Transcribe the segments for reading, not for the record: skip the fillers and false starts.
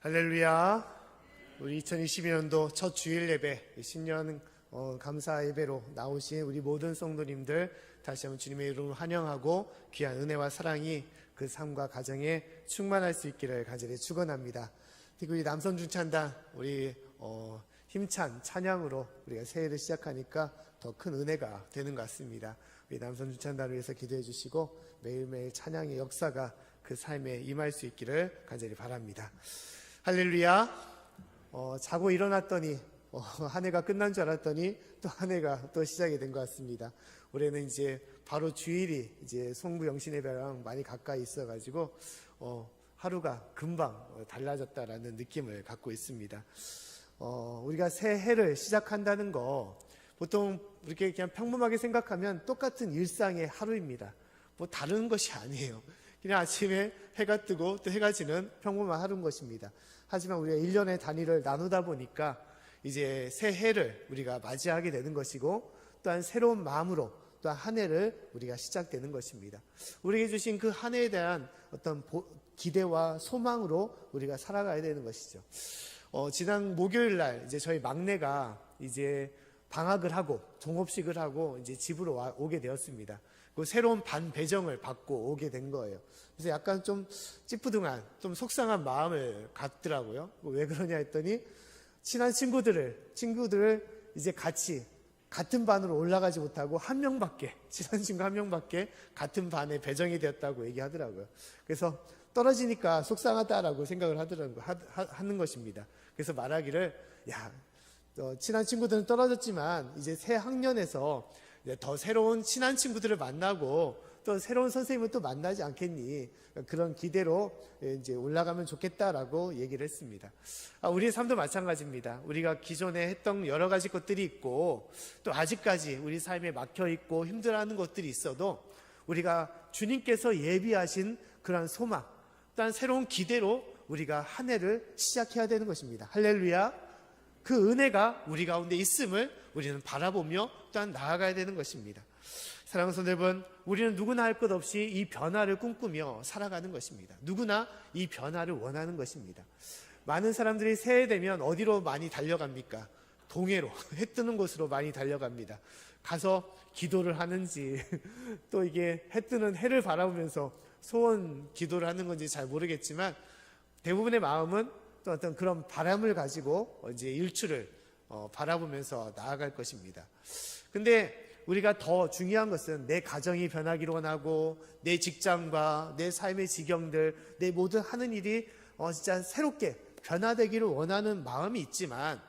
할렐루야. 우리 2022년도 첫 주일 예배, 신년 감사 예배로 나오신 우리 모든 성도님들 다시 한번 주님의 이름으로 환영하고 귀한 은혜와 사랑이 그 삶과 가정에 충만할 수 있기를 간절히 축원합니다. 특히 우리 남선 중찬단 우리 힘찬 찬양으로 우리가 새해를 시작하니까 더 큰 은혜가 되는 것 같습니다. 우리 남선 중찬단을 위해서 기도해 주시고 매일매일 찬양의 역사가 그 삶에 임할 수 있기를 간절히 바랍니다. 할렐루야. 자고 일어났더니 한 해가 끝난 줄 알았더니 또 한 해가 또 시작이 된 것 같습니다. 올해는 이제 바로 주일이 이제 송구 영신 예배랑 많이 가까이 있어가지고 하루가 금방 달라졌다라는 느낌을 갖고 있습니다. 우리가 새해를 시작한다는 거 보통 이렇게 그냥 평범하게 생각하면 똑같은 일상의 하루입니다. 뭐 다른 것이 아니에요. 그냥 아침에 해가 뜨고 또 해가 지는 평범한 하루인 것입니다. 하지만 우리가 1년의 단위를 나누다 보니까 이제 새해를 우리가 맞이하게 되는 것이고 또한 새로운 마음으로 또한 한 해를 우리가 시작되는 것입니다. 우리에게 주신 그 한 해에 대한 어떤 기대와 소망으로 우리가 살아가야 되는 것이죠. 지난 목요일 날 이제 저희 막내가 이제 방학을 하고 종업식을 하고 이제 집으로 오게 되었습니다. 그 새로운 반 배정을 받고 오게 된 거예요. 그래서 약간 좀 찌뿌둥한, 좀 속상한 마음을 갖더라고요. 왜 그러냐 했더니 친한 친구들을 이제 같은 반으로 올라가지 못하고 친한 친구 한 명밖에 같은 반에 배정이 되었다고 얘기하더라고요. 그래서 떨어지니까 속상하다라고 생각을 하는 것입니다. 그래서 말하기를, 친한 친구들은 떨어졌지만 이제 새 학년에서 더 새로운 친한 친구들을 만나고 또 새로운 선생님을 또 만나지 않겠니? 그런 기대로 이제 올라가면 좋겠다라고 얘기를 했습니다. 우리의 삶도 마찬가지입니다. 우리가 기존에 했던 여러 가지 것들이 있고 또 아직까지 우리 삶에 막혀 있고 힘들어하는 것들이 있어도 우리가 주님께서 예비하신 그런 소망, 또한 새로운 기대로 우리가 한 해를 시작해야 되는 것입니다. 할렐루야. 그 은혜가 우리 가운데 있음을 우리는 바라보며 또한 나아가야 되는 것입니다. 사랑하는 성도 여러분, 우리는 누구나 할 것 없이 이 변화를 꿈꾸며 살아가는 것입니다. 누구나 이 변화를 원하는 것입니다. 많은 사람들이 새해 되면 어디로 많이 달려갑니까? 동해로, 해 뜨는 곳으로 많이 달려갑니다. 가서 기도를 하는지 또 이게 해 뜨는 해를 바라보면서 소원 기도를 하는 건지 잘 모르겠지만 대부분의 마음은 또 어떤 그런 바람을 가지고 이제 일출을 바라보면서 나아갈 것입니다. 근데 우리가 더 중요한 것은 내 가정이 변하기를 원하고 내 직장과 내 삶의 지경들, 내 모든 하는 일이 진짜 새롭게 변화되기를 원하는 마음이 있지만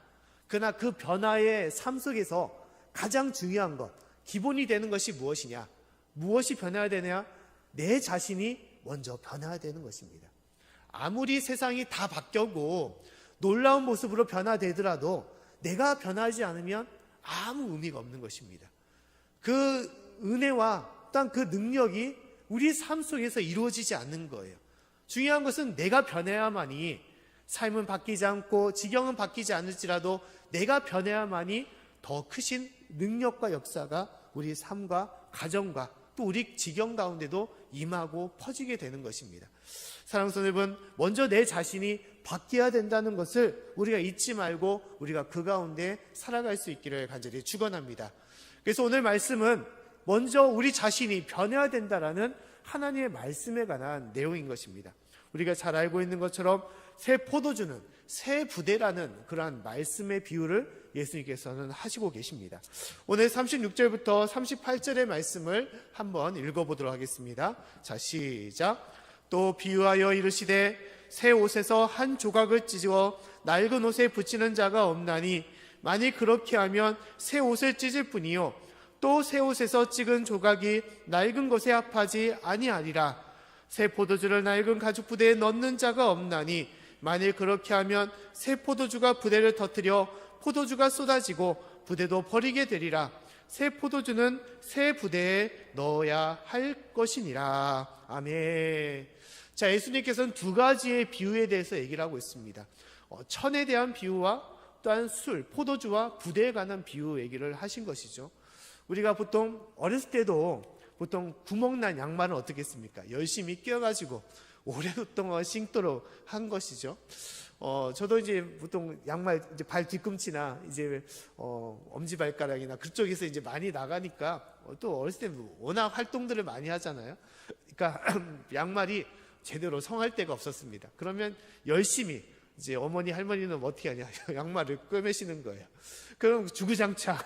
그러나 그 변화의 삶 속에서 가장 중요한 것, 기본이 되는 것이 무엇이냐? 무엇이 변해야 되냐? 내 자신이 먼저 변해야 되는 것입니다. 아무리 세상이 다 바뀌고 놀라운 모습으로 변화되더라도 내가 변하지 않으면 아무 의미가 없는 것입니다. 그 은혜와 또한 그 능력이 우리 삶 속에서 이루어지지 않는 거예요. 중요한 것은 내가 변해야만이 삶은 바뀌지 않고 지경은 바뀌지 않을지라도 내가 변해야만이 더 크신 능력과 역사가 우리 삶과 가정과 또 우리 지경 가운데도 임하고 퍼지게 되는 것입니다. 사랑하는 성도 여러분, 먼저 내 자신이 바뀌어야 된다는 것을 우리가 잊지 말고 우리가 그 가운데 살아갈 수 있기를 간절히 축원합니다. 그래서 오늘 말씀은 먼저 우리 자신이 변해야 된다라는 하나님의 말씀에 관한 내용인 것입니다. 우리가 잘 알고 있는 것처럼 새 포도주는 새 부대라는 그러한 말씀의 비유를 예수님께서는 하시고 계십니다. 오늘 36절부터 38절의 말씀을 한번 읽어보도록 하겠습니다. 자, 시작. 또 비유하여 이르시되 새 옷에서 한 조각을 찢어 낡은 옷에 붙이는 자가 없나니 만일 그렇게 하면 새 옷을 찢을 뿐이요 또 새 옷에서 찍은 조각이 낡은 것에 합하지 아니하리라. 새 포도주를 낡은 가죽 부대에 넣는 자가 없나니 만일 그렇게 하면 새 포도주가 부대를 터뜨려 포도주가 쏟아지고 부대도 버리게 되리라. 새 포도주는 새 부대에 넣어야 할 것이니라. 아멘. 자, 예수님께서는 두 가지의 비유에 대해서 얘기를 하고 있습니다. 천에 대한 비유와 또한 술, 포도주와 부대에 관한 비유 얘기를 하신 것이죠. 우리가 보통 어렸을 때도 보통 구멍난 양말은 어떻게 했습니까? 열심히 끼워가지고 오랫동안 신도록 한 것이죠. 저도 이제 보통 양말 이제 발 뒤꿈치나 이제 엄지발가락이나 그쪽에서 이제 많이 나가니까 또 어렸을 때 워낙 활동들을 많이 하잖아요. 그러니까 양말이 제대로 성할 데가 없었습니다. 그러면 열심히 이제 어머니 할머니는 어떻게 하냐, 양말을 꿰매시는 거예요. 그럼 주구장창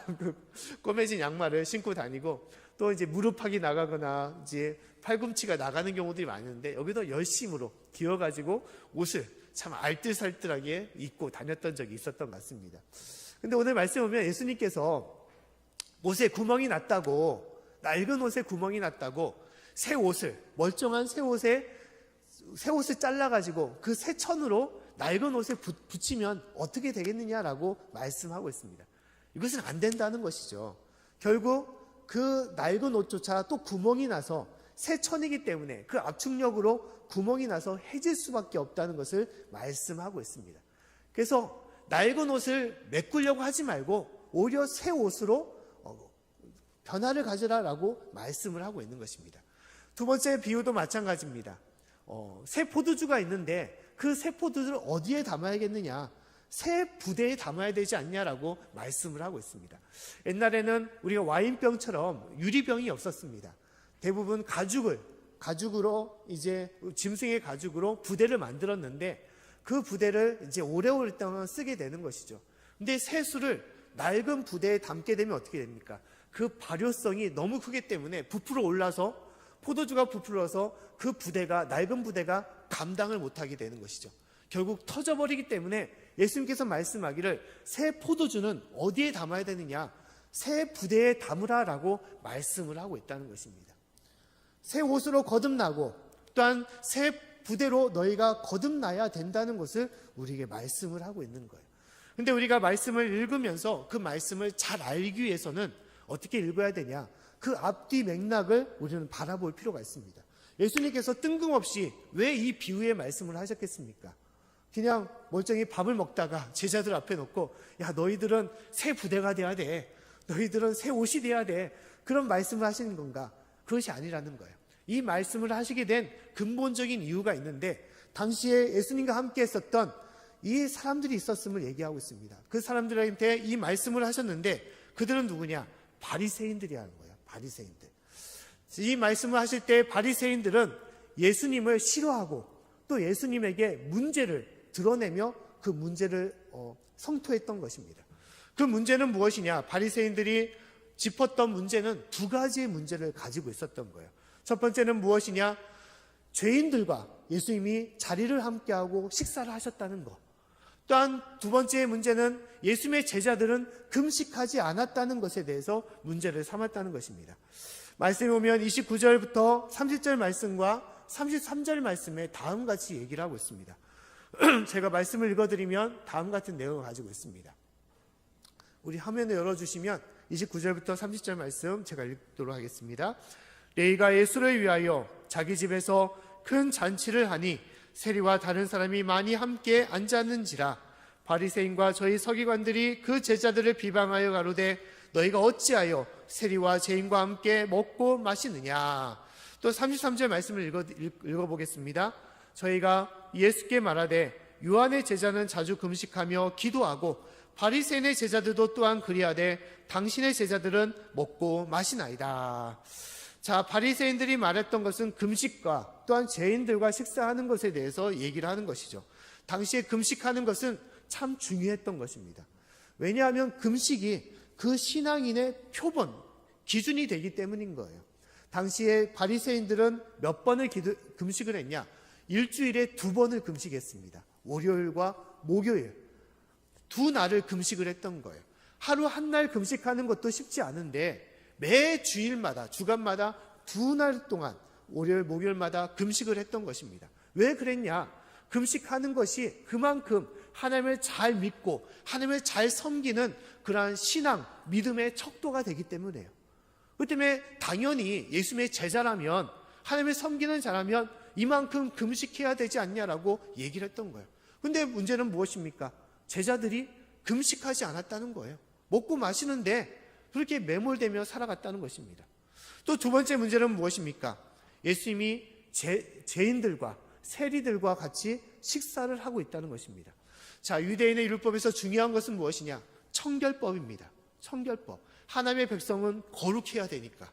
꿰매진 양말을 신고 다니고, 또 이제 무릎팍이 나가거나 이제 팔꿈치가 나가는 경우들이 많은데, 여기도 열심으로 기어가지고 옷을 참 알뜰살뜰하게 입고 다녔던 적이 있었던 것 같습니다. 근데 오늘 말씀 보면 예수님께서 옷에 구멍이 났다고, 낡은 옷에 구멍이 났다고 새 옷을, 멀쩡한 새 옷을 잘라가지고 그 새 천으로 낡은 옷에 붙이면 어떻게 되겠느냐라고 말씀하고 있습니다. 이것은 안 된다는 것이죠. 결국 그 낡은 옷조차 또 구멍이 나서 새 천이기 때문에 그 압축력으로 구멍이 나서 해질 수밖에 없다는 것을 말씀하고 있습니다. 그래서 낡은 옷을 메꾸려고 하지 말고 오히려 새 옷으로 변화를 가져라라고 말씀을 하고 있는 것입니다. 두 번째 비유도 마찬가지입니다. 새 포도주가 있는데 그 새 포도주를 어디에 담아야겠느냐, 새 부대에 담아야 되지 않냐라고 말씀을 하고 있습니다. 옛날에는 우리가 와인병처럼 유리병이 없었습니다. 대부분 가죽으로 이제 짐승의 가죽으로 부대를 만들었는데 그 부대를 이제 오래오래 동안 쓰게 되는 것이죠. 근데 새 술을 낡은 부대에 담게 되면 어떻게 됩니까? 그 발효성이 너무 크기 때문에 포도주가 부풀어서 그 부대가, 낡은 부대가 감당을 못하게 되는 것이죠. 결국 터져버리기 때문에 예수님께서 말씀하기를 새 포도주는 어디에 담아야 되느냐, 새 부대에 담으라라고 말씀을 하고 있다는 것입니다. 새 옷으로 거듭나고 또한 새 부대로 너희가 거듭나야 된다는 것을 우리에게 말씀을 하고 있는 거예요. 근데 우리가 말씀을 읽으면서 그 말씀을 잘 알기 위해서는 어떻게 읽어야 되냐, 그 앞뒤 맥락을 우리는 바라볼 필요가 있습니다. 예수님께서 뜬금없이 왜 이 비유의 말씀을 하셨겠습니까? 그냥 멀쩡히 밥을 먹다가 제자들 앞에 놓고, 야, 너희들은 새 부대가 돼야 돼, 너희들은 새 옷이 돼야 돼, 그런 말씀을 하시는 건가? 그것이 아니라는 거예요. 이 말씀을 하시게 된 근본적인 이유가 있는데, 당시에 예수님과 함께 했었던 이 사람들이 있었음을 얘기하고 있습니다. 그 사람들한테 이 말씀을 하셨는데 그들은 누구냐? 바리새인들이라는 거예요. 바리새인들. 이 말씀을 하실 때 바리새인들은 예수님을 싫어하고 또 예수님에게 문제를 드러내며 그 문제를 성토했던 것입니다. 그 문제는 무엇이냐? 바리새인들이 짚었던 문제는 두 가지의 문제를 가지고 있었던 거예요. 첫 번째는 무엇이냐? 죄인들과 예수님이 자리를 함께하고 식사를 하셨다는 것. 또한 두 번째의 문제는 예수님의 제자들은 금식하지 않았다는 것에 대해서 문제를 삼았다는 것입니다. 말씀에 보면 29절부터 30절 말씀과 33절 말씀에 다음같이 얘기를 하고 있습니다. 제가 말씀을 읽어드리면 다음 같은 내용을 가지고 있습니다. 우리 화면을 열어주시면 29절부터 30절 말씀 제가 읽도록 하겠습니다. 레위가 예수를 위하여 자기 집에서 큰 잔치를 하니 세리와 다른 사람이 많이 함께 앉았는지라. 바리새인과 저희 서기관들이 그 제자들을 비방하여 가로되 너희가 어찌하여 세리와 죄인과 함께 먹고 마시느냐. 또 33절 말씀을 읽어보겠습니다. 저희가 예수께 말하되 요한의 제자는 자주 금식하며 기도하고 바리새인의 제자들도 또한 그리하되 당신의 제자들은 먹고 마시나이다. 자, 바리새인들이 말했던 것은 금식과 또한 죄인들과 식사하는 것에 대해서 얘기를 하는 것이죠. 당시에 금식하는 것은 참 중요했던 것입니다. 왜냐하면 금식이 그 신앙인의 표본, 기준이 되기 때문인 거예요. 당시에 바리새인들은 몇 번을 금식을 했냐? 일주일에 2번을 금식했습니다. 월요일과 목요일 두 날을 금식을 했던 거예요. 하루 한 날 금식하는 것도 쉽지 않은데 매 주일마다, 주간마다 2날 동안 월요일, 목요일마다 금식을 했던 것입니다. 왜 그랬냐? 금식하는 것이 그만큼 하나님을 잘 믿고 하나님을 잘 섬기는 그러한 신앙, 믿음의 척도가 되기 때문에요. 그 때문에 당연히 예수님의 제자라면, 하나님을 섬기는 자라면 이만큼 금식해야 되지 않냐라고 얘기를 했던 거예요. 근데 문제는 무엇입니까? 제자들이 금식하지 않았다는 거예요. 먹고 마시는데 그렇게 매몰되며 살아갔다는 것입니다. 또 두 번째 문제는 무엇입니까? 예수님이 죄인들과 세리들과 같이 식사를 하고 있다는 것입니다. 자, 유대인의 율법에서 중요한 것은 무엇이냐? 청결법입니다. 청결법. 하나님의 백성은 거룩해야 되니까.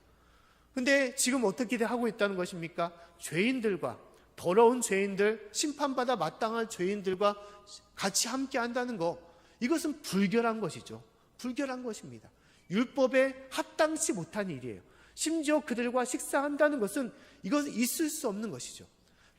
근데 지금 어떻게 하고 있다는 것입니까? 죄인들과, 더러운 죄인들, 심판받아 마땅한 죄인들과 같이 함께 한다는 거, 이것은 불결한 것이죠. 불결한 것입니다. 율법에 합당치 못한 일이에요. 심지어 그들과 식사한다는 것은 이것은 있을 수 없는 것이죠.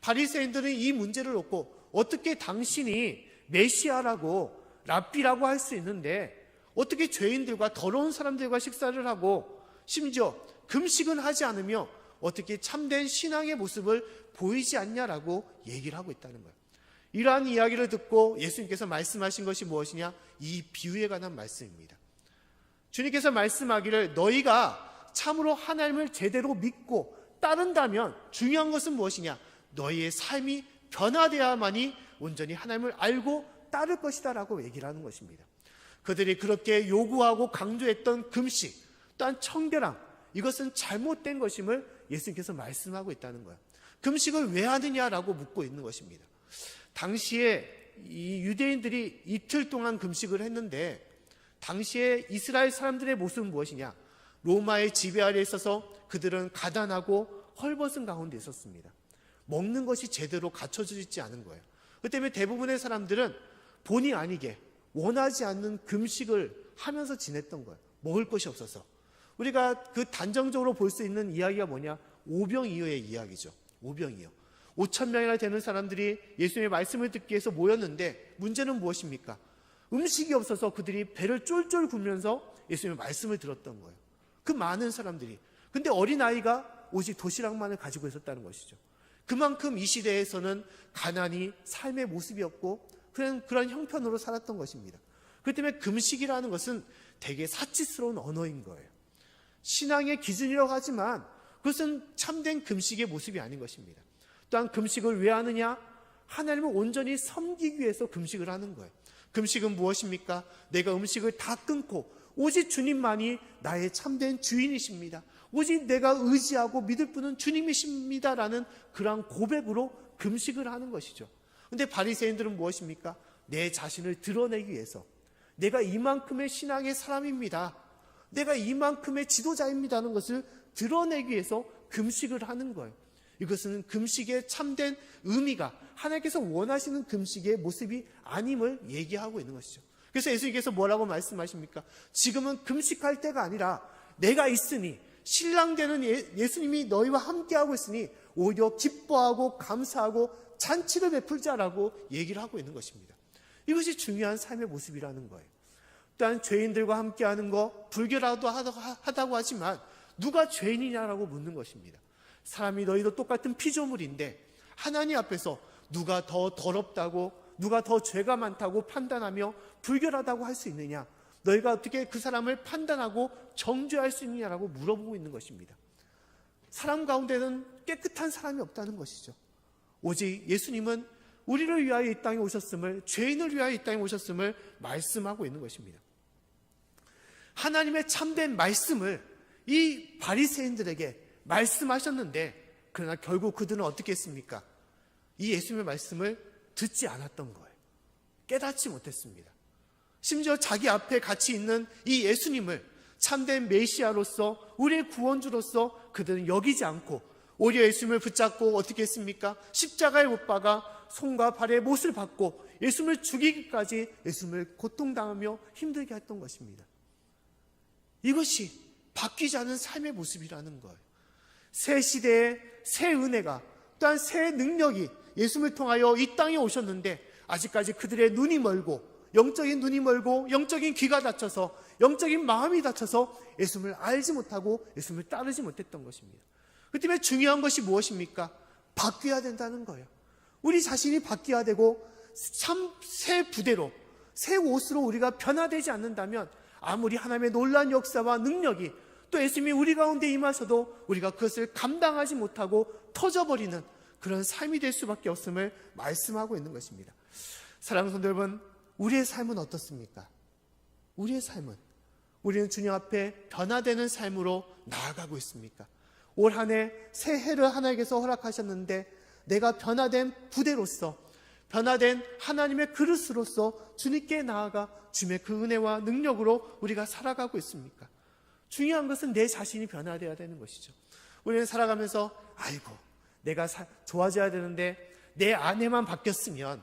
바리새인들은 이 문제를 놓고 어떻게 당신이 메시아라고 랍비라고 할 수 있는데 어떻게 죄인들과 더러운 사람들과 식사를 하고 심지어 금식은 하지 않으며 어떻게 참된 신앙의 모습을 보이지 않냐라고 얘기를 하고 있다는 거예요. 이러한 이야기를 듣고 예수님께서 말씀하신 것이 무엇이냐? 이 비유에 관한 말씀입니다. 주님께서 말씀하기를 너희가 참으로 하나님을 제대로 믿고 따른다면 중요한 것은 무엇이냐? 너희의 삶이 변화되어야만이 온전히 하나님을 알고 따를 것이다 라고 얘기를 하는 것입니다. 그들이 그렇게 요구하고 강조했던 금식 또한 청결함, 이것은 잘못된 것임을 예수님께서 말씀하고 있다는 거예요. 금식을 왜 하느냐라고 묻고 있는 것입니다. 당시에 이 유대인들이 이틀 동안 금식을 했는데 당시에 이스라엘 사람들의 모습은 무엇이냐? 로마의 지배 아래에 있어서 그들은 가난하고 헐벗은 가운데 있었습니다. 먹는 것이 제대로 갖춰져 있지 않은 거예요. 그 때문에 대부분의 사람들은 본의 아니게 원하지 않는 금식을 하면서 지냈던 거예요. 먹을 것이 없어서. 우리가 그 단정적으로 볼 수 있는 이야기가 뭐냐? 오병이어의 이야기죠. 오병이어. 5,000명이나 되는 사람들이 예수님의 말씀을 듣기 위해서 모였는데 문제는 무엇입니까? 음식이 없어서 그들이 배를 쫄쫄 굴면서 예수님의 말씀을 들었던 거예요. 그 많은 사람들이. 근데 어린아이가 오직 도시락만을 가지고 있었다는 것이죠. 그만큼 이 시대에서는 가난이 삶의 모습이었고 그런 형편으로 살았던 것입니다. 그렇기 때문에 금식이라는 것은 되게 사치스러운 언어인 거예요. 신앙의 기준이라고 하지만 그것은 참된 금식의 모습이 아닌 것입니다. 또한 금식을 왜 하느냐? 하나님을 온전히 섬기기 위해서 금식을 하는 거예요. 금식은 무엇입니까? 내가 음식을 다 끊고 오직 주님만이 나의 참된 주인이십니다. 오직 내가 의지하고 믿을 분은 주님이십니다라는 그러한 고백으로 금식을 하는 것이죠. 그런데 바리새인들은 무엇입니까? 내 자신을 드러내기 위해서 내가 이만큼의 신앙의 사람입니다. 내가 이만큼의 지도자입니다는 것을 드러내기 위해서 금식을 하는 거예요. 이것은 금식의 참된 의미가 하나님께서 원하시는 금식의 모습이 아님을 얘기하고 있는 것이죠. 그래서 예수님께서 뭐라고 말씀하십니까? 지금은 금식할 때가 아니라 내가 있으니 신랑 되는 예수님이 너희와 함께하고 있으니 오히려 기뻐하고 감사하고 잔치를 베풀자라고 얘기를 하고 있는 것입니다. 이것이 중요한 삶의 모습이라는 거예요. 또한 죄인들과 함께하는 거 불결하다고 하지만 누가 죄인이냐라고 묻는 것입니다. 사람이 너희도 똑같은 피조물인데 하나님 앞에서 누가 더 더럽다고 누가 더 죄가 많다고 판단하며 불결하다고 할 수 있느냐? 너희가 어떻게 그 사람을 판단하고 정죄할 수 있느냐라고 물어보고 있는 것입니다. 사람 가운데는 깨끗한 사람이 없다는 것이죠. 오직 예수님은 우리를 위하여 이 땅에 오셨음을, 죄인을 위하여 이 땅에 오셨음을 말씀하고 있는 것입니다. 하나님의 참된 말씀을 이 바리새인들에게 말씀하셨는데 그러나 결국 그들은 어떻게 했습니까? 이 예수님의 말씀을 듣지 않았던 거예요. 깨닫지 못했습니다. 심지어 자기 앞에 같이 있는 이 예수님을 참된 메시아로서 우리의 구원주로서 그들은 여기지 않고 오히려 예수님을 붙잡고 어떻게 했습니까? 십자가에 못 박아 손과 발에 못을 박고 예수님을 죽이기까지 예수님을 고통당하며 힘들게 했던 것입니다. 이것이 바뀌지 않은 삶의 모습이라는 거예요. 새 시대의 새 은혜가 또한 새 능력이 예수님을 통하여 이 땅에 오셨는데 아직까지 그들의 눈이 멀고 영적인 눈이 멀고 영적인 귀가 닫혀서 영적인 마음이 닫혀서 예수님을 알지 못하고 예수님을 따르지 못했던 것입니다. 그 때문에 중요한 것이 무엇입니까? 바뀌어야 된다는 거예요. 우리 자신이 바뀌어야 되고 참 새 부대로 새 옷으로 우리가 변화되지 않는다면 아무리 하나님의 놀라운 역사와 능력이 또 예수님이 우리 가운데 임하셔도 우리가 그것을 감당하지 못하고 터져버리는 그런 삶이 될 수밖에 없음을 말씀하고 있는 것입니다. 사랑하는 성도 여러분, 우리의 삶은 어떻습니까? 우리의 삶은 우리는 주님 앞에 변화되는 삶으로 나아가고 있습니까? 올 한 해 새 해를 하나님께서 허락하셨는데 내가 변화된 부대로서 변화된 하나님의 그릇으로서 주님께 나아가 주님의 그 은혜와 능력으로 우리가 살아가고 있습니까? 중요한 것은 내 자신이 변화되어야 되는 것이죠. 우리는 살아가면서 아이고 내가 좋아져야 되는데 내 아내만 바뀌었으면,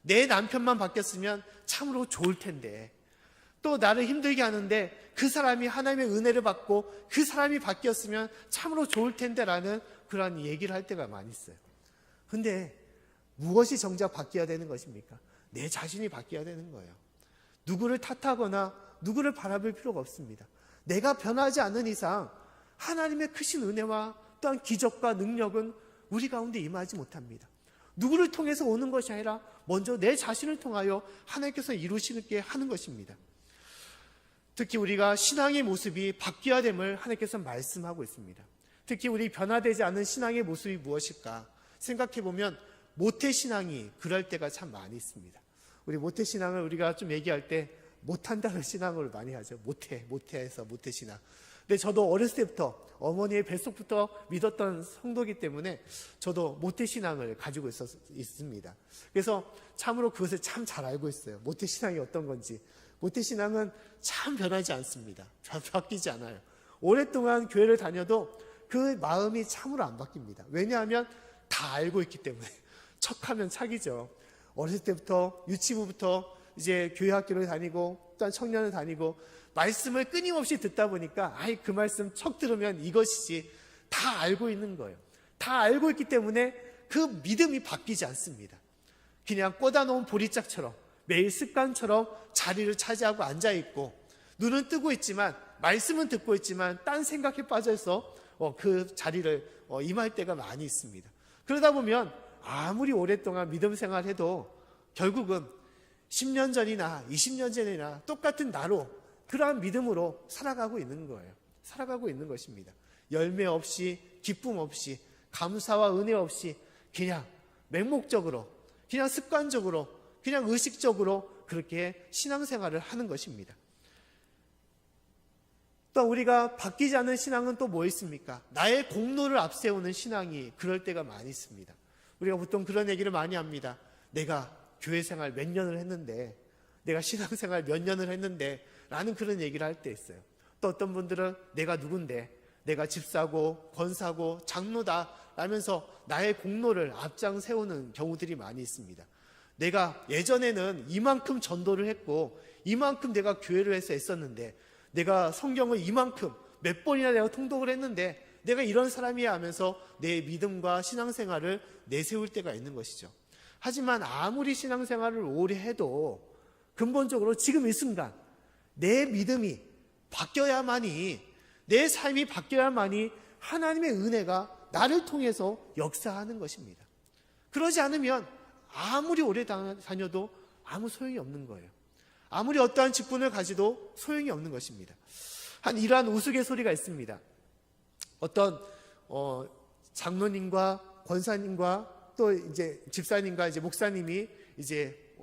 내 남편만 바뀌었으면 참으로 좋을 텐데, 또 나를 힘들게 하는데 그 사람이 하나님의 은혜를 받고 그 사람이 바뀌었으면 참으로 좋을 텐데 라는 그런 얘기를 할 때가 많이 있어요. 근데 무엇이 정작 바뀌어야 되는 것입니까? 내 자신이 바뀌어야 되는 거예요. 누구를 탓하거나 누구를 바라볼 필요가 없습니다. 내가 변하지 않는 이상 하나님의 크신 은혜와 또한 기적과 능력은 우리 가운데 임하지 못합니다. 누구를 통해서 오는 것이 아니라 먼저 내 자신을 통하여 하나님께서 이루시게 하는 것입니다. 특히 우리가 신앙의 모습이 바뀌어야 됨을 하나님께서 말씀하고 있습니다. 특히 우리 변화되지 않은 신앙의 모습이 무엇일까 생각해보면 모태신앙이 그럴 때가 참 많이 있습니다. 우리 모태신앙을 우리가 좀 얘기할 때 못한다는 신앙을 많이 하죠. 모태해서 모태신앙. 근데 저도 어렸을 때부터 어머니의 뱃속부터 믿었던 성도이기 때문에 저도 모태신앙을 가지고 있습니다. 그래서 참으로 그것을 참 잘 알고 있어요. 모태신앙이 어떤 건지. 모태신앙은 참 변하지 않습니다. 바뀌지 않아요. 오랫동안 교회를 다녀도 그 마음이 참으로 안 바뀝니다. 왜냐하면 다 알고 있기 때문에. 척하면 착이죠. 어렸을 때부터 유치부부터 이제 교회 학교를 다니고 또한 청년을 다니고 말씀을 끊임없이 듣다 보니까 그 말씀 척 들으면 이것이지 다 알고 있는 거예요. 다 알고 있기 때문에 그 믿음이 바뀌지 않습니다. 그냥 꽂아놓은 보리짝처럼 매일 습관처럼 자리를 차지하고 앉아있고 눈은 뜨고 있지만 말씀은 듣고 있지만 딴 생각에 빠져서 그 자리를 임할 때가 많이 있습니다. 그러다 보면 아무리 오랫동안 믿음 생활해도 결국은 10년 전이나 20년 전이나 똑같은 나로 그러한 믿음으로 살아가고 있는 거예요. 살아가고 있는 것입니다. 열매 없이 기쁨 없이 감사와 은혜 없이 그냥 맹목적으로 그냥 습관적으로 그냥 의식적으로 그렇게 신앙생활을 하는 것입니다. 또 우리가 바뀌지 않는 신앙은 또 뭐 있습니까? 나의 공로를 앞세우는 신앙이 그럴 때가 많이 있습니다. 우리가 보통 그런 얘기를 많이 합니다. 내가 교회 생활 몇 년을 했는데, 내가 신앙생활 몇 년을 했는데 라는 그런 얘기를 할 때 있어요. 또 어떤 분들은 내가 누군데, 내가 집사고 권사고 장로다 라면서 나의 공로를 앞장 세우는 경우들이 많이 있습니다. 내가 예전에는 이만큼 전도를 했고 이만큼 내가 교회를 해서 했었는데, 내가 성경을 이만큼 몇 번이나 내가 통독을 했는데 내가 이런 사람이야 하면서 내 믿음과 신앙생활을 내세울 때가 있는 것이죠. 하지만 아무리 신앙생활을 오래 해도 근본적으로 지금 이 순간 내 믿음이 바뀌어야만이, 내 삶이 바뀌어야만이 하나님의 은혜가 나를 통해서 역사하는 것입니다. 그러지 않으면 아무리 오래 다녀도 아무 소용이 없는 거예요. 아무리 어떠한 직분을 가지도 소용이 없는 것입니다. 한 이러한 우스갯소리가 있습니다. 어떤 장로님과 권사님과 또 이제 집사님과 이제 목사님이 이제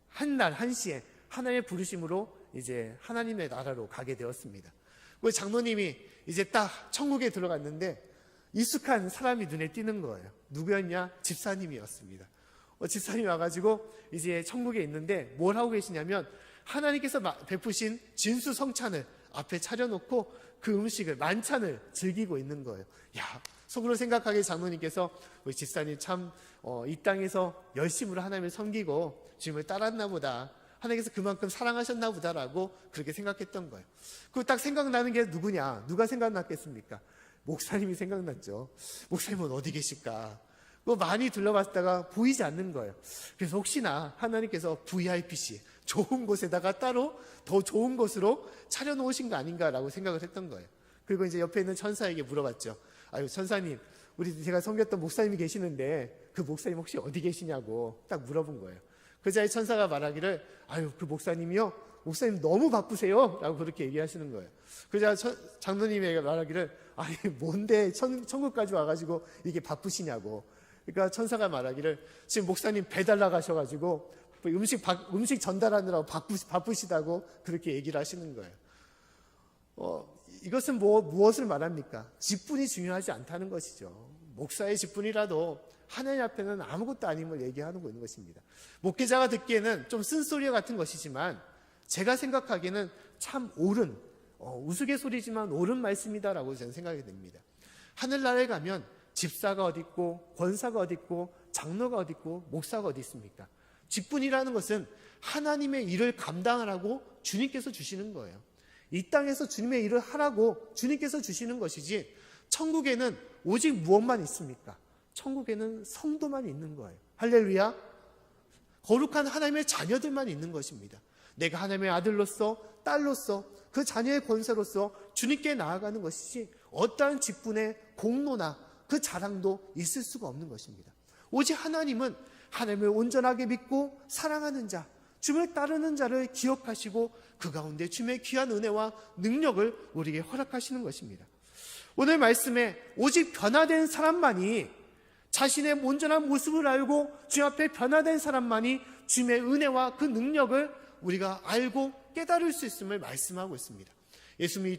한날 한시에 하나님의 부르심으로 이제 하나님의 나라로 가게 되었습니다. 그 장로님이 이제 딱 천국에 들어갔는데 익숙한 사람이 눈에 띄는 거예요. 누구였냐? 집사님이었습니다. 집사님이 와가지고 이제 천국에 있는데 뭘 하고 계시냐면 하나님께서 베푸신 진수성찬을 앞에 차려놓고 그 음식을 만찬을 즐기고 있는 거예요. 야, 속으로 생각하기에 장로님께서 우리 집사님 참 이 땅에서 열심으로 하나님을 섬기고 주님을 따랐나 보다, 하나님께서 그만큼 사랑하셨나 보다라고 그렇게 생각했던 거예요. 그 딱 생각나는 게 누구냐? 누가 생각났겠습니까? 목사님이 생각났죠. 목사님은 어디 계실까? 많이 둘러봤다가 보이지 않는 거예요. 그래서 혹시나 하나님께서 VIPC 좋은 곳에다가 따로 더 좋은 곳으로 차려놓으신 거 아닌가라고 생각을 했던 거예요. 그리고 이제 옆에 있는 천사에게 물어봤죠. 아유, 천사님, 우리 제가 섬겼던 목사님이 계시는데 그 목사님 혹시 어디 계시냐고 딱 물어본 거예요. 그자의 천사가 말하기를, 아유, 그 목사님이요? 목사님 너무 바쁘세요? 라고 그렇게 얘기하시는 거예요. 그자 장로님에게 말하기를, 아니, 뭔데 천국까지 와가지고 이게 바쁘시냐고. 그러니까 천사가 말하기를, 지금 목사님 배달 나가셔가지고 음식 전달하느라고 바쁘시다고 그렇게 얘기를 하시는 거예요. 이것은 무엇을 말합니까? 직분이 중요하지 않다는 것이죠. 목사의 직분이라도 하나님 앞에는 아무것도 아님을 얘기하는 있는 것입니다. 목회자가 듣기에는 좀 쓴소리 같은 것이지만 제가 생각하기에는 참 옳은, 우스갯소리지만 옳은 말씀이다라고 저는 생각이 됩니다. 하늘나라에 가면 집사가 어디 있고 권사가 어디 있고 장로가 어디 있고 목사가 어디 있습니까? 직분이라는 것은 하나님의 일을 감당하라고 주님께서 주시는 거예요. 이 땅에서 주님의 일을 하라고 주님께서 주시는 것이지, 천국에는 오직 무엇만 있습니까? 천국에는 성도만 있는 거예요. 할렐루야. 거룩한 하나님의 자녀들만 있는 것입니다. 내가 하나님의 아들로서, 딸로서, 그 자녀의 권세로서 주님께 나아가는 것이지 어떠한 직분의 공로나 그 자랑도 있을 수가 없는 것입니다. 오직 하나님은 하나님을 온전하게 믿고 사랑하는 자, 주님을 따르는 자를 기억하시고 그 가운데 주님의 귀한 은혜와 능력을 우리에게 허락하시는 것입니다. 오늘 말씀에 오직 변화된 사람만이, 자신의 온전한 모습을 알고 주님 앞에 변화된 사람만이 주님의 은혜와 그 능력을 우리가 알고 깨달을 수 있음을 말씀하고 있습니다. 예수님이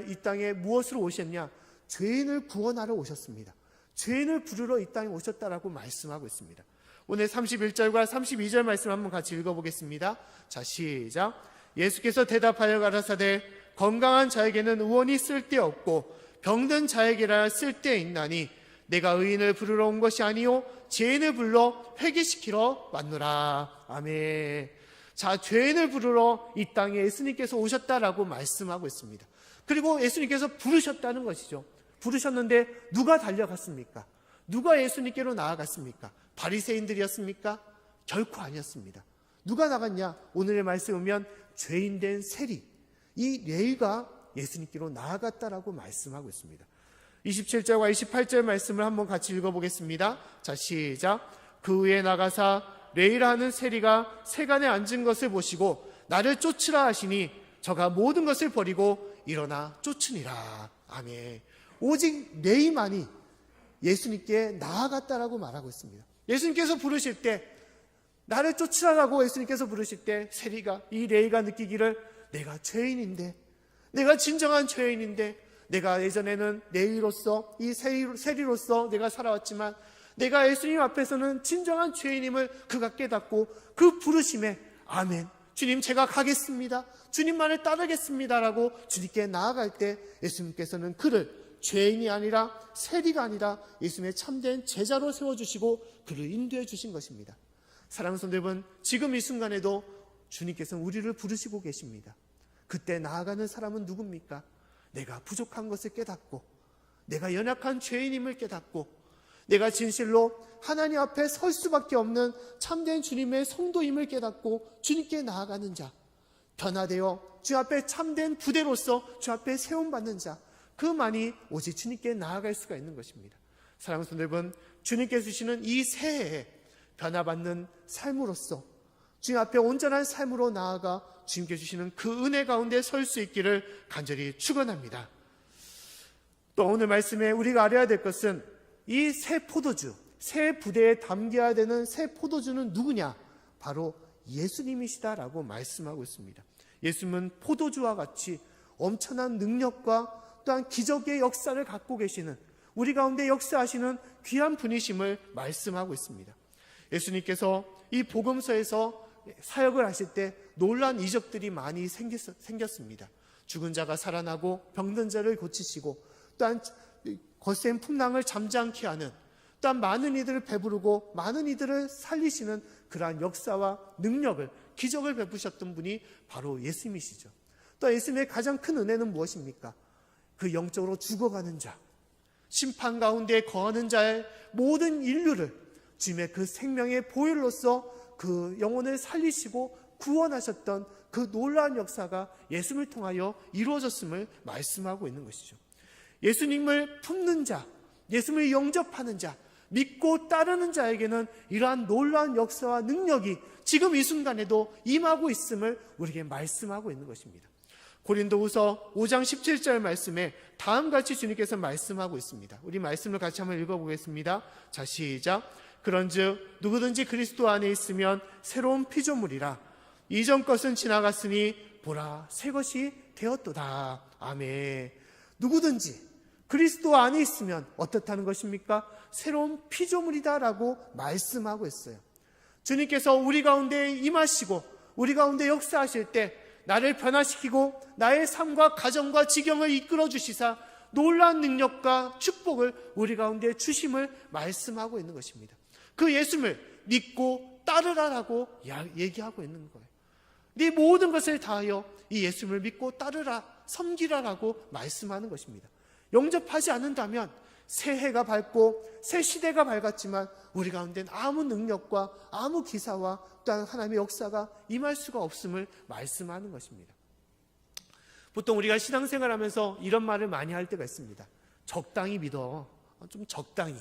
이 땅에 무엇으로 오셨냐? 죄인을 구원하러 오셨습니다. 죄인을 부르러 이 땅에 오셨다라고 말씀하고 있습니다. 오늘 31절과 32절 말씀 한번 같이 읽어보겠습니다. 자, 시작. 예수께서 대답하여 가라사대 건강한 자에게는 의원이 쓸데없고 병든 자에게라 쓸데있나니 내가 의인을 부르러 온 것이 아니요 죄인을 불러 회개시키러 왔노라. 아멘. 자, 죄인을 부르러 이 땅에 예수님께서 오셨다라고 말씀하고 있습니다. 그리고 예수님께서 부르셨다는 것이죠. 부르셨는데 누가 달려갔습니까? 누가 예수님께로 나아갔습니까? 바리새인들이었습니까? 결코 아니었습니다. 누가 나갔냐? 오늘의 말씀에 보면 죄인된 세리, 이 레위가 예수님께로 나아갔다라고 말씀하고 있습니다. 27절과 28절 말씀을 한번 같이 읽어보겠습니다. 자, 시작. 그 후에 나가사 레위라 하는 세리가 세간에 앉은 것을 보시고 나를 쫓으라 하시니 저가 모든 것을 버리고 일어나 쫓으니라. 아멘. 오직 레위만이 예수님께 나아갔다라고 말하고 있습니다. 예수님께서 부르실 때, 나를 쫓으라고 예수님께서 부르실 때 세리가, 이 레위가 느끼기를 내가 죄인인데, 내가 진정한 죄인인데, 내가 예전에는 레위로서, 이 세리로서 내가 살아왔지만 내가 예수님 앞에서는 진정한 죄인임을 그가 깨닫고 그 부르심에 아멘, 주님 제가 가겠습니다, 주님만을 따르겠습니다라고 주님께 나아갈 때 예수님께서는 그를 죄인이 아니라 세리가 아니라 예수님의 참된 제자로 세워주시고 그를 인도해 주신 것입니다. 사랑하는 성도 여러분, 지금 이 순간에도 주님께서는 우리를 부르시고 계십니다. 그때 나아가는 사람은 누굽니까? 내가 부족한 것을 깨닫고, 내가 연약한 죄인임을 깨닫고, 내가 진실로 하나님 앞에 설 수밖에 없는 참된 주님의 성도임을 깨닫고 주님께 나아가는 자, 변화되어 주 앞에 참된 부대로서 주 앞에 세움받는 자, 그만이 오직 주님께 나아갈 수가 있는 것입니다. 사랑하는 성도 여러분, 주님께서 주시는 이 새해에 변화받는 삶으로서 주님 앞에 온전한 삶으로 나아가 주님께 주시는 그 은혜 가운데 설 수 있기를 간절히 축원합니다. 또 오늘 말씀에 우리가 알아야 될 것은 이 새 포도주, 새 부대에 담겨야 되는 새 포도주는 누구냐? 바로 예수님이시다라고 말씀하고 있습니다. 예수님은 포도주와 같이 엄청난 능력과 또한 기적의 역사를 갖고 계시는, 우리 가운데 역사하시는 귀한 분이심을 말씀하고 있습니다. 예수님께서 이 복음서에서 사역을 하실 때 놀라운 이적들이 많이 생겼습니다. 죽은 자가 살아나고 병든 자를 고치시고, 또한 거센 풍랑을 잠잠케 하는, 또한 많은 이들을 배부르고 많은 이들을 살리시는 그러한 역사와 능력을, 기적을 베푸셨던 분이 바로 예수님이시죠. 또 예수님의 가장 큰 은혜는 무엇입니까? 그 영적으로 죽어가는 자, 심판 가운데 거하는 자의 모든 인류를 주님의 그 생명의 보혈로서 그 영혼을 살리시고 구원하셨던 그 놀라운 역사가 예수님을 통하여 이루어졌음을 말씀하고 있는 것이죠. 예수님을 품는 자, 예수님을 영접하는 자, 믿고 따르는 자에게는 이러한 놀라운 역사와 능력이 지금 이 순간에도 임하고 있음을 우리에게 말씀하고 있는 것입니다. 고린도후서 5장 17절 말씀에 다음같이 주님께서 말씀하고 있습니다. 우리 말씀을 같이 한번 읽어보겠습니다. 자, 시작. 그런즉 누구든지 그리스도 안에 있으면 새로운 피조물이라. 이전 것은 지나갔으니 보라 새 것이 되었도다. 아멘. 누구든지 그리스도 안에 있으면 어떻다는 것입니까? 새로운 피조물이다라고 말씀하고 있어요. 주님께서 우리 가운데 임하시고 우리 가운데 역사하실 때 나를 변화시키고 나의 삶과 가정과 지경을 이끌어 주시사 놀라운 능력과 축복을 우리 가운데 주심을 말씀하고 있는 것입니다. 그 예수님을 믿고 따르라라고 얘기하고 있는 거예요. 네 모든 것을 다하여 이 예수님을 믿고 따르라, 섬기라라고 말씀하는 것입니다. 영접하지 않는다면 새 해가 밝고 새 시대가 밝았지만 우리 가운데는 아무 능력과 아무 기사와 또한 하나님의 역사가 임할 수가 없음을 말씀하는 것입니다. 보통 우리가 신앙생활하면서 이런 말을 많이 할 때가 있습니다. 적당히 믿어. 좀 적당히.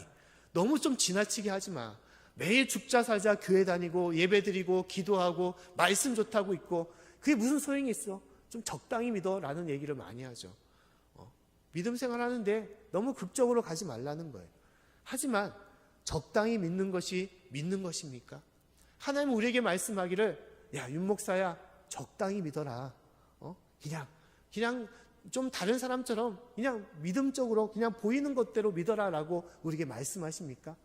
너무 좀 지나치게 하지 마. 매일 죽자 살자 교회 다니고 예배드리고 기도하고 말씀 좋다고 있고 그게 무슨 소용이 있어? 좀 적당히 믿어 라는 얘기를 많이 하죠. 믿음 생활하는데 너무 극적으로 가지 말라는 거예요. 하지만 적당히 믿는 것이 믿는 것입니까? 하나님은 우리에게 말씀하기를 야, 윤 목사야 적당히 믿어라. 그냥 좀 다른 사람처럼 그냥 믿음적으로 그냥 보이는 것대로 믿어라라고 우리에게 말씀하십니까?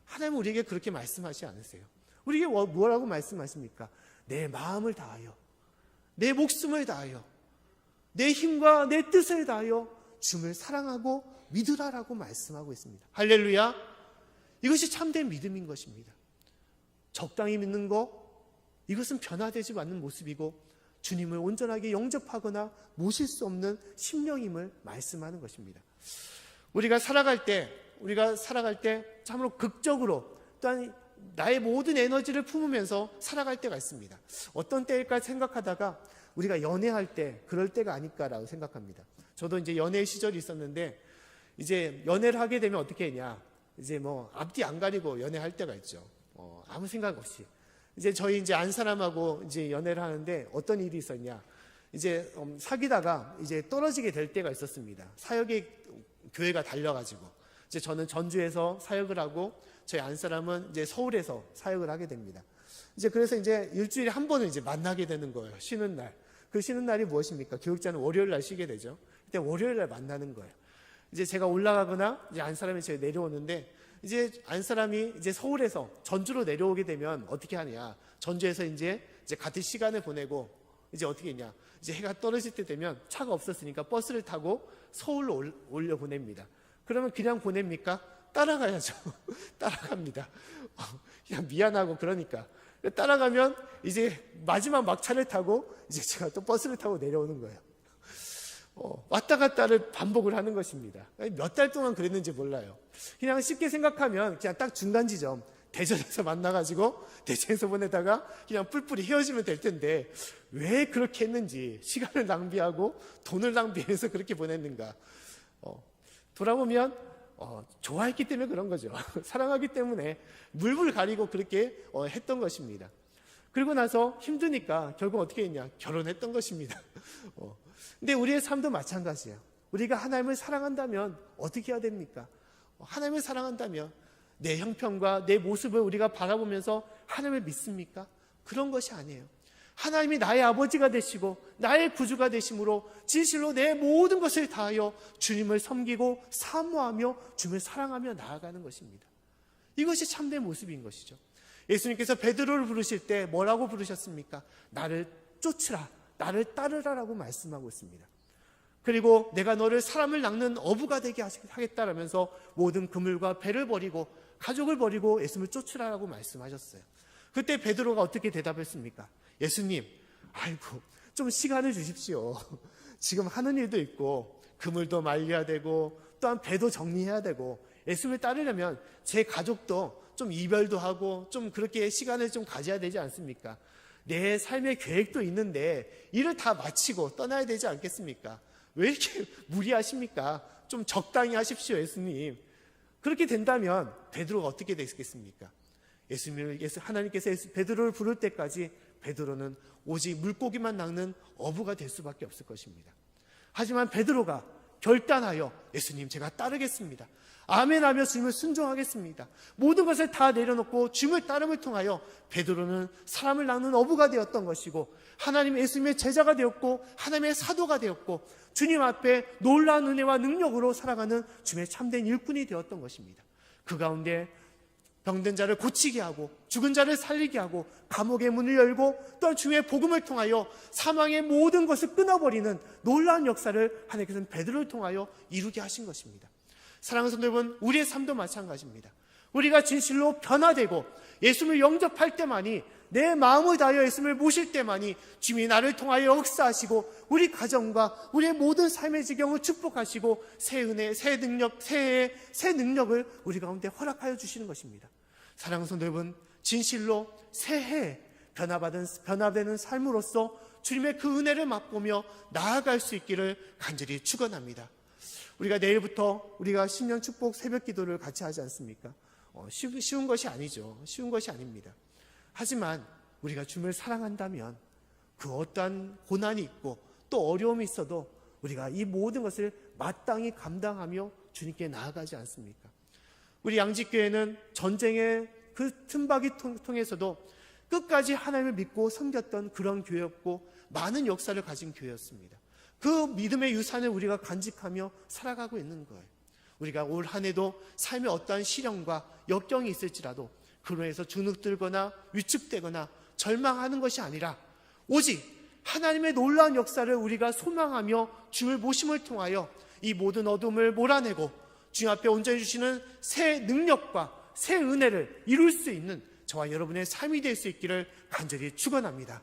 하나님은 우리에게 그렇게 말씀하지 않으세요. 우리에게 뭐라고 말씀하십니까? 내 마음을 다하여 내 목숨을 다하여 내 힘과 내 뜻을 다하여 주님을 사랑하고 믿으라라고 말씀하고 있습니다. 할렐루야. 이것이 참된 믿음인 것입니다. 적당히 믿는 것, 이것은 변화되지 않는 모습이고 주님을 온전하게 영접하거나 모실 수 없는 심령임을 말씀하는 것입니다. 우리가 살아갈 때 참으로 극적으로 또한 나의 모든 에너지를 품으면서 살아갈 때가 있습니다. 어떤 때일까 생각하다가 우리가 연애할 때 그럴 때가 아닐까라고 생각합니다. 저도 이제 연애 시절이 있었는데 이제 연애를 하게 되면 어떻게 했냐? 이제 뭐 앞뒤 안 가리고 연애할 때가 있죠. 아무 생각 없이. 이제 저희 이제 안 사람하고 이제 연애를 하는데 어떤 일이 있었냐? 이제 사귀다가 이제 떨어지게 될 때가 있었습니다. 사역에 교회가 달려가지고 이제 저는 전주에서 사역을 하고 저희 안 사람은 이제 서울에서 사역을 하게 됩니다. 이제 그래서 이제 일주일에 한 번은 이제 만나게 되는 거예요. 쉬는 날. 그 쉬는 날이 무엇입니까? 교육자는 월요일 날 쉬게 되죠. 그때 월요일 날 만나는 거예요. 이제 제가 올라가거나 이제 안 사람이 제가 내려오는데 이제 안 사람이 이제 서울에서 전주로 내려오게 되면 어떻게 하냐? 전주에서 이제 같은 시간을 보내고 이제 어떻게 했냐? 이제 해가 떨어질 때 되면 차가 없었으니까 버스를 타고 서울로 올려 보냅니다. 그러면 그냥 보냅니까? 따라가야죠. 따라갑니다. 그냥 미안하고 그러니까. 따라가면 이제 마지막 막차를 타고 이제 제가 또 버스를 타고 내려오는 거예요. 왔다 갔다를 반복을 하는 것입니다. 몇 달 동안 그랬는지 몰라요. 그냥 쉽게 생각하면 그냥 딱 중간 지점 대전에서 만나가지고 대전에서 보내다가 그냥 뿔뿔이 헤어지면 될 텐데 왜 그렇게 했는지 시간을 낭비하고 돈을 낭비해서 그렇게 보냈는가. 돌아보면 좋아했기 때문에 그런 거죠. 사랑하기 때문에 물불 가리고 그렇게 했던 것입니다. 그리고 나서 힘드니까 결국 어떻게 했냐? 결혼했던 것입니다. 근데 우리의 삶도 마찬가지예요. 우리가 하나님을 사랑한다면 어떻게 해야 됩니까? 하나님을 사랑한다면 내 형편과 내 모습을 우리가 바라보면서 하나님을 믿습니까? 그런 것이 아니에요. 하나님이 나의 아버지가 되시고 나의 구주가 되심으로 진실로 내 모든 것을 다하여 주님을 섬기고 사모하며 주님을 사랑하며 나아가는 것입니다. 이것이 참된 모습인 것이죠. 예수님께서 베드로를 부르실 때 뭐라고 부르셨습니까? 나를 쫓으라, 나를 따르라라고 말씀하고 있습니다. 그리고 내가 너를 사람을 낚는 어부가 되게 하겠다라면서 모든 그물과 배를 버리고 가족을 버리고 예수님을 쫓으라라고 말씀하셨어요. 그때 베드로가 어떻게 대답했습니까? 예수님, 아이고 좀 시간을 주십시오. 지금 하는 일도 있고 그물도 말려야 되고 또한 배도 정리해야 되고 예수님을 따르려면 제 가족도 좀 이별도 하고 좀 그렇게 시간을 좀 가져야 되지 않습니까? 내 삶의 계획도 있는데 일을 다 마치고 떠나야 되지 않겠습니까? 왜 이렇게 무리하십니까? 좀 적당히 하십시오, 예수님. 그렇게 된다면 베드로가 어떻게 되겠습니까? 하나님께서 베드로를 부를 때까지 베드로는 오직 물고기만 낚는 어부가 될 수밖에 없을 것입니다. 하지만 베드로가 결단하여 예수님 제가 따르겠습니다, 아멘하며 주님을 순종하겠습니다, 모든 것을 다 내려놓고 주님을 따름을 통하여 베드로는 사람을 낚는 어부가 되었던 것이고, 하나님 예수님의 제자가 되었고 하나님의 사도가 되었고, 주님 앞에 놀라운 은혜와 능력으로 살아가는 주님의 참된 일꾼이 되었던 것입니다. 그 가운데 병든 자를 고치게 하고 죽은 자를 살리게 하고 감옥의 문을 열고 또 주님의 복음을 통하여 사망의 모든 것을 끊어버리는 놀라운 역사를 하나님께서는 베드로를 통하여 이루게 하신 것입니다. 사랑하는 성도 여러분, 우리의 삶도 마찬가지입니다. 우리가 진실로 변화되고 예수님을 영접할 때만이, 내 마음을 다하여 예수님을 모실 때만이 주님이 나를 통하여 역사하시고 우리 가정과 우리의 모든 삶의 지경을 축복하시고 새 은혜, 새 능력, 새 능력을 우리 가운데 허락하여 주시는 것입니다. 사랑하는 성도 여러분, 진실로 새해 변화되는 삶으로서 주님의 그 은혜를 맛보며 나아갈 수 있기를 간절히 축원합니다. 우리가 내일부터 우리가 신년 축복 새벽 기도를 같이 하지 않습니까? 쉬운 것이 아니죠. 쉬운 것이 아닙니다. 하지만 우리가 주님을 사랑한다면 그 어떠한 고난이 있고 또 어려움이 있어도 우리가 이 모든 것을 마땅히 감당하며 주님께 나아가지 않습니까? 우리 양지교회는 전쟁의 그 틈바기 통해서도 끝까지 하나님을 믿고 섬겼던 그런 교회였고 많은 역사를 가진 교회였습니다. 그 믿음의 유산을 우리가 간직하며 살아가고 있는 거예요. 우리가 올 한 해도 삶에 어떠한 시련과 역경이 있을지라도 그로 인해서 주눅들거나 위축되거나 절망하는 것이 아니라 오직 하나님의 놀라운 역사를 우리가 소망하며 주님을 모심을 통하여 이 모든 어둠을 몰아내고 주님 앞에 온전히 주시는 새 능력과 새 은혜를 이룰 수 있는 저와 여러분의 삶이 될 수 있기를 간절히 축원합니다.